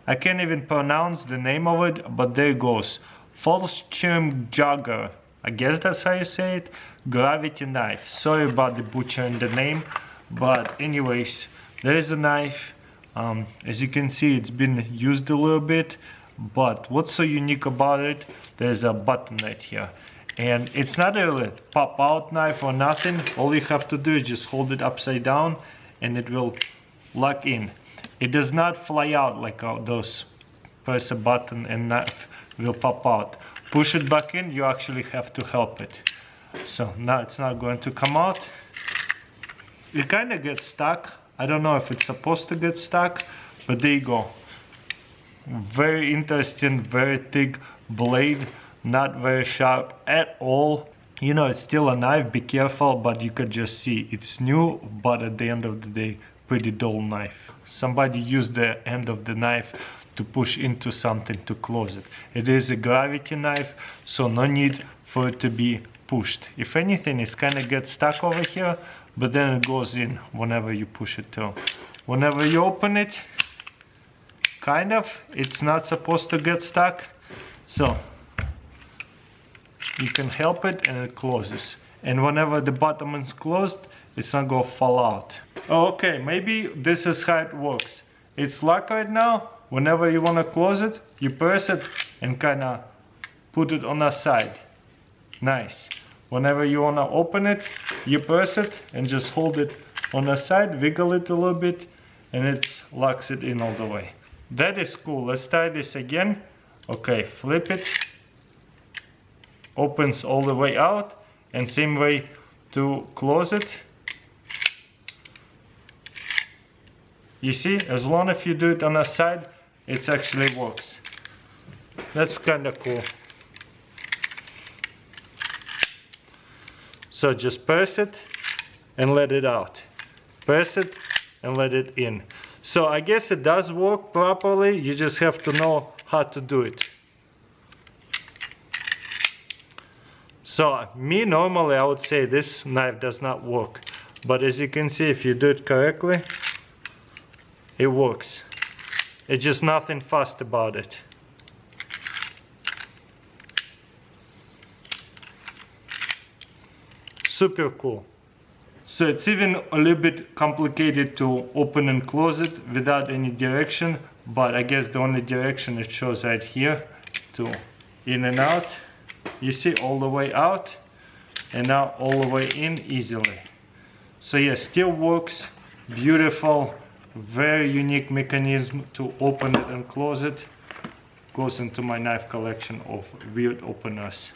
I can't even pronounce the name of it, but there it goes. Falsechimp jogger. I guess that's how you say it. Gravity knife. Sorry about the butchering the name, but anyways, there's a knife. As you can see, it's been used a little bit, but what's so unique about it? There's a button right here, and it's not a pop out knife or nothing. All you have to do is just hold it upside down and it will lock in. It does not fly out like those press a button and knife will pop out. Push it back in, you actually have to help it. So now it's not going to come out. It kind of gets stuck. I don't know if it's supposed to get stuck, but there you go. Very interesting, very thick blade, not very sharp at all. You know, it's still a knife, be careful, but you could just see it's new, but at the end of the day, pretty dull knife. Somebody used the end of the knife to push into something to close it. It is a gravity knife, so no need for it to be pushed. If anything, it's kind of gets stuck over here, but then it goes in whenever you push it through. Whenever you open it, kind of, it's not supposed to get stuck, so you can help it and it closes. And whenever the bottom is closed, it's not gonna fall out. Okay, maybe this is how it works. It's locked right now. Whenever you wanna close it, you press it and kinda put it on the side. Nice. Whenever you wanna open it, you press it and just hold it on the side, wiggle it a little bit, and it locks it in all the way. That is cool. Let's try this again. Okay, flip it. Opens all the way out, and same way to close it. You see, as long as you do it on the side, it actually works. That's kind of cool. So just press it and let it out. Press it and let it in. So I guess it does work properly. You just have to know how to do it. So me normally I would say this knife does not work, but as you can see, if you do it correctly, it works. It's just nothing fast about it. Super cool. So it's even a little bit complicated to open and close it without any direction, but I guess the only direction it shows right here to in and out. You see, all the way out and now all the way in easily. So yeah, still works. Beautiful, very unique mechanism to open it and close it. Goes into my knife collection of weird openers.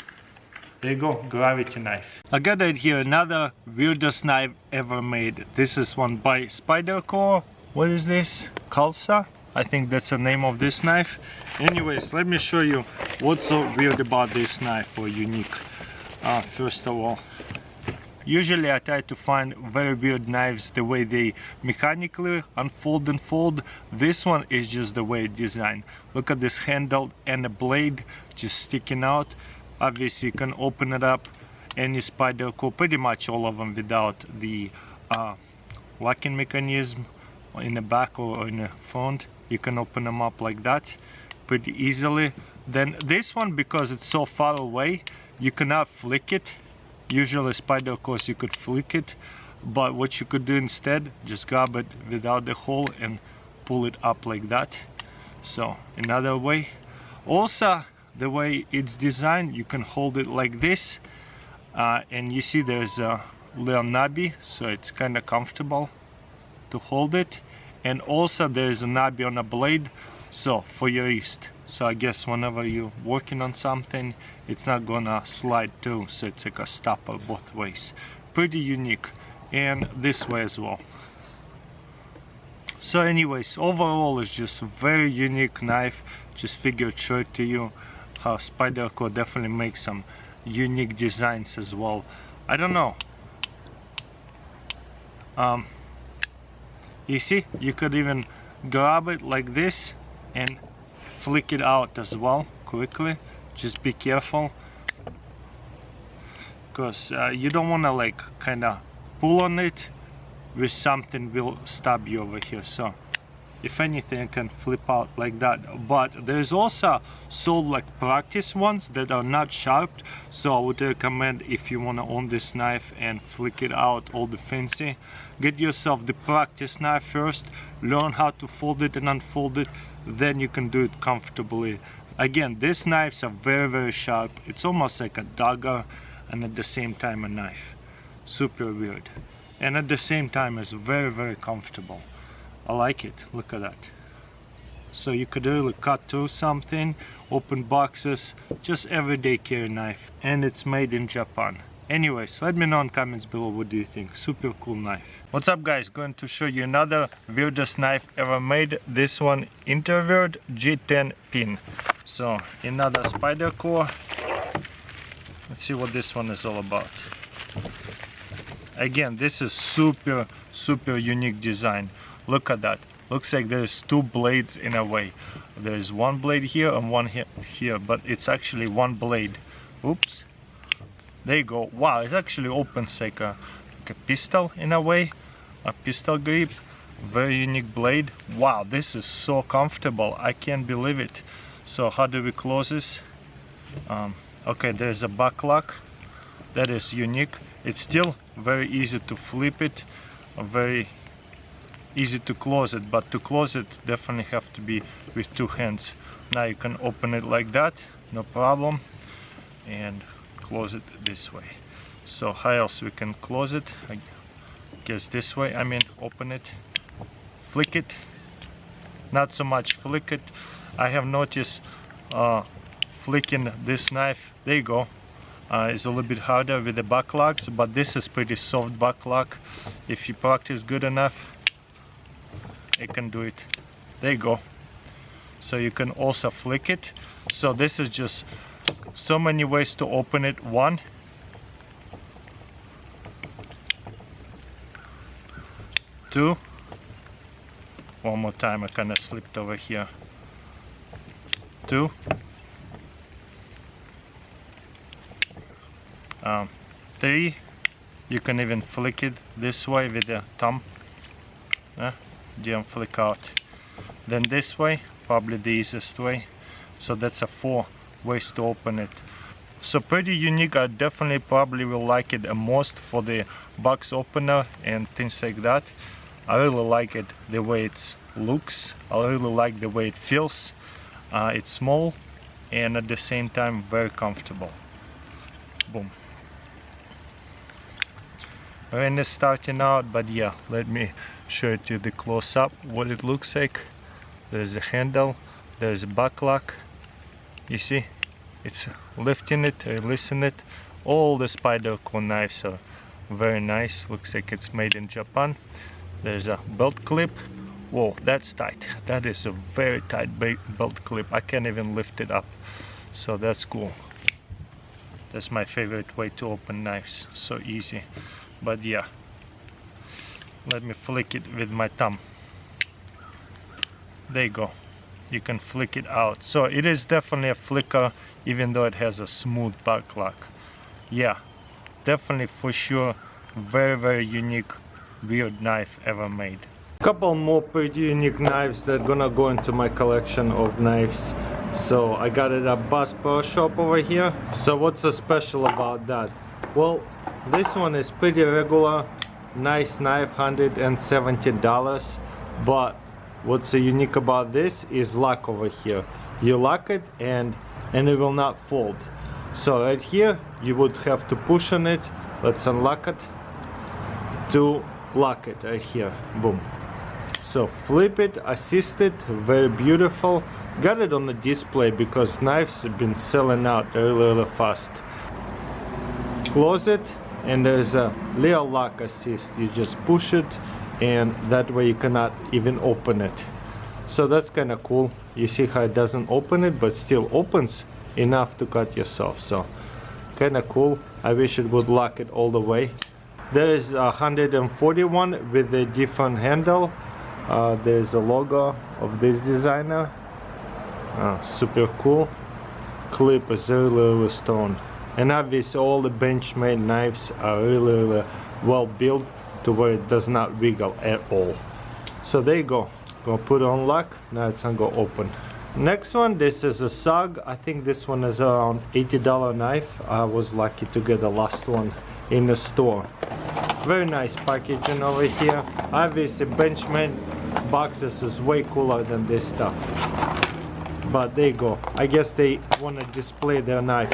There you go, gravity knife. I got right here another weirdest knife ever made. This is one by Spyderco. What is this? Khalsa? I think that's the name of this knife. Anyways, let me show you what's so weird about this knife or unique. First of all, usually I try to find very weird knives the way they mechanically unfold and fold. This one is just the way it's designed. Look at this handle and the blade just sticking out. Obviously you can open it up. Any Spyderco, pretty much all of them without the locking mechanism in the back or in the front. You can open them up like that pretty easily. Then this one, because it's so far away, you cannot flick it. Usually Spydercos you could flick it, but what you could do instead, just grab it without the hole and pull it up like that. So another way. Also, the way it's designed, you can hold it like this, and you see there's a little knobby, so it's kind of comfortable to hold it. And also there's a knobby on the blade, so for your wrist. So I guess whenever you're working on something, it's not gonna slide through, so it's like a stopper both ways. Pretty unique. And this way as well. So anyways, overall it's just a very unique knife. Just figured to show it to you how Spyderco definitely makes some unique designs as well. I don't know. You see, you could even grab it like this and flick it out as well quickly. Just be careful, because you don't want to like kind of pull on it with something will stab you over here. So if anything I can flip out like that. But there's also sold like practice ones that are not sharp, so I would recommend, if you want to own this knife and flick it out all the fancy, get yourself the practice knife first, learn how to fold it and unfold it, then you can do it comfortably. Again, these knives are very sharp. It's almost like a dagger and at the same time a knife. Super weird, and at the same time it's very comfortable. I like it. Look at that. So you could really cut through something, open boxes, just everyday carry knife, and it's made in Japan. Anyways, let me know in comments below what do you think. Super cool knife. What's up guys, going to show you another weirdest knife ever made. This one interweird G10 Pin. So another spider core. Let's see what this one is all about. Again, this is super unique design. Look at that. Looks like there's two blades in a way. There's one blade here and one here, but it's actually one blade. Oops. There you go. Wow, it actually opens like a pistol in a way. A pistol grip. Very unique blade. Wow, this is so comfortable. I can't believe it. So how do we close this? Okay, there's a back lock. That is unique. It's still very easy to flip it. Very easy to close it, but to close it definitely have to be with two hands. Now you can open it like that, no problem, and close it this way. So how else we can close it? I guess this way. I mean, open it, flick it. Not so much flick it. I have noticed flicking this knife, there you go, is a little bit harder with the back locks, but this is pretty soft back lock. If you practice good enough, you can do it. There you go. So you can also flick it. So this is just so many ways to open it. One, two, one more time, I kind of slipped over here. Two, three, you can even flick it this way with the thumb. Didn't flick out. Then this way, probably the easiest way. So that's a 4 ways to open it. So pretty unique. I definitely probably will like it the most for the box opener and things like that. I really like it the way it looks. I really like the way it feels. It's small and at the same time very comfortable. Boom. When it's starting out, but yeah, let me show it to you the close-up what it looks like. There's a handle, there's a back lock. You see, it's lifting it, releasing it. All the spider core knives are very nice. Looks like it's made in Japan. There's a belt clip. Whoa, that's tight. That is a very tight belt clip. I can't even lift it up. So that's cool. That's my favorite way to open knives. So easy. But yeah, let me flick it with my thumb. There you go. You can flick it out. So it is definitely a flicker, even though it has a smooth back lock. Yeah, definitely for sure very unique weird knife ever made. Couple more pretty unique knives that gonna go into my collection of knives. So I got it at Bass Pro Shop over here. So what's so special about that? Well, this one is pretty regular, nice knife, $170. But what's so unique about this is lock over here. You lock it and it will not fold. So right here you would have to push on it. Let's unlock it to lock it right here. Boom. So flip it, assist it, very beautiful. Got it on the display because knives have been selling out really fast. Close it, and there's a little lock assist. You just push it and that way you cannot even open it. So that's kind of cool. You see how it doesn't open it but still opens enough to cut yourself. So kind of cool. I wish it would lock it all the way. There is 141 with a different handle. There's a logo of this designer. Super cool. Clip is really stone. And obviously all the Benchmade knives are really well built to where it does not wiggle at all. So there you go. Gonna put it on lock. Now it's gonna go open. Next one, this is a SUG. I think this one is around $80 knife. I was lucky to get the last one in the store. Very nice packaging over here. Obviously Benchmade boxes is way cooler than this stuff. But there you go. I guess they want to display their knife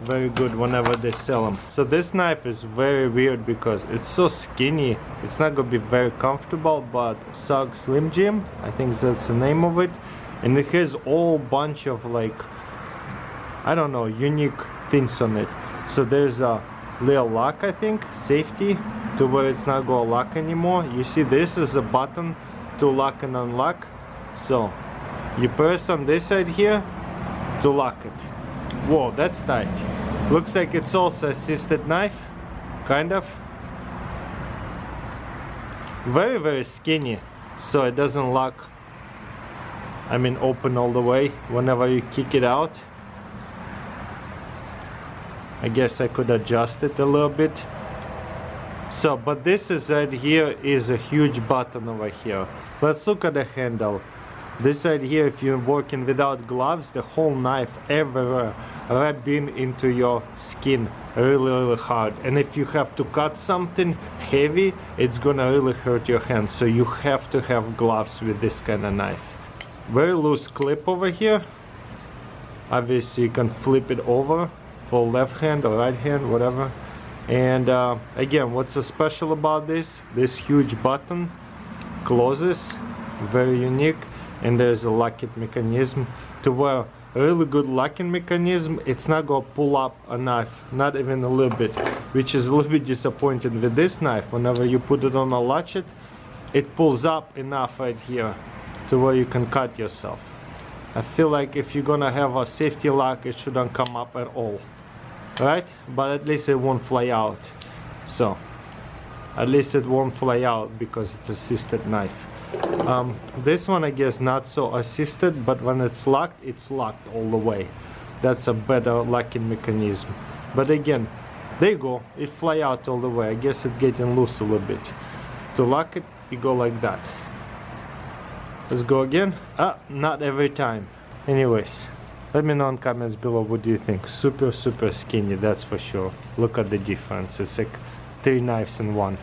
very good whenever they sell them. So this knife is very weird because it's so skinny. It's not gonna be very comfortable, but SUG Slim Jim, I think that's the name of it. And it has all bunch of like, I don't know, unique things on it. So there's a little lock, I think, safety, to where it's not gonna lock anymore. You see, this is a button to lock and unlock. So you press on this side here to lock it. Whoa, that's tight. Looks like it's also assisted knife, kind of. Very, very skinny, so it doesn't lock, I mean open all the way whenever you kick it out. I guess I could adjust it a little bit. So, but this is right here is a huge button over here. Let's look at the handle. This right here, if you're working without gloves, the whole knife everywhere wrap in into your skin really hard. And if you have to cut something heavy, it's gonna really hurt your hands. So you have to have gloves with this kind of knife. Very loose clip over here. Obviously you can flip it over for left hand or right hand, whatever. And again, what's so special about this? This huge button closes, very unique. And there's a locking mechanism to where really good locking mechanism. It's not gonna pull up a knife, not even a little bit, which is a little bit disappointing with this knife. Whenever you put it on a latchet, it pulls up enough right here to where you can cut yourself. I feel like if you're gonna have a safety lock, it shouldn't come up at all, right? But at least it won't fly out. So at least it won't fly out because it's assisted knife. This one I guess not so assisted, but when it's locked all the way. That's a better locking mechanism. But again, there you go, it fly out all the way. I guess it's getting loose a little bit. To lock it, you go like that. Let's go again. Not every time. Anyways, let me know in comments below what do you think. Super skinny, that's for sure. Look at the difference. It's like 3 knives in one.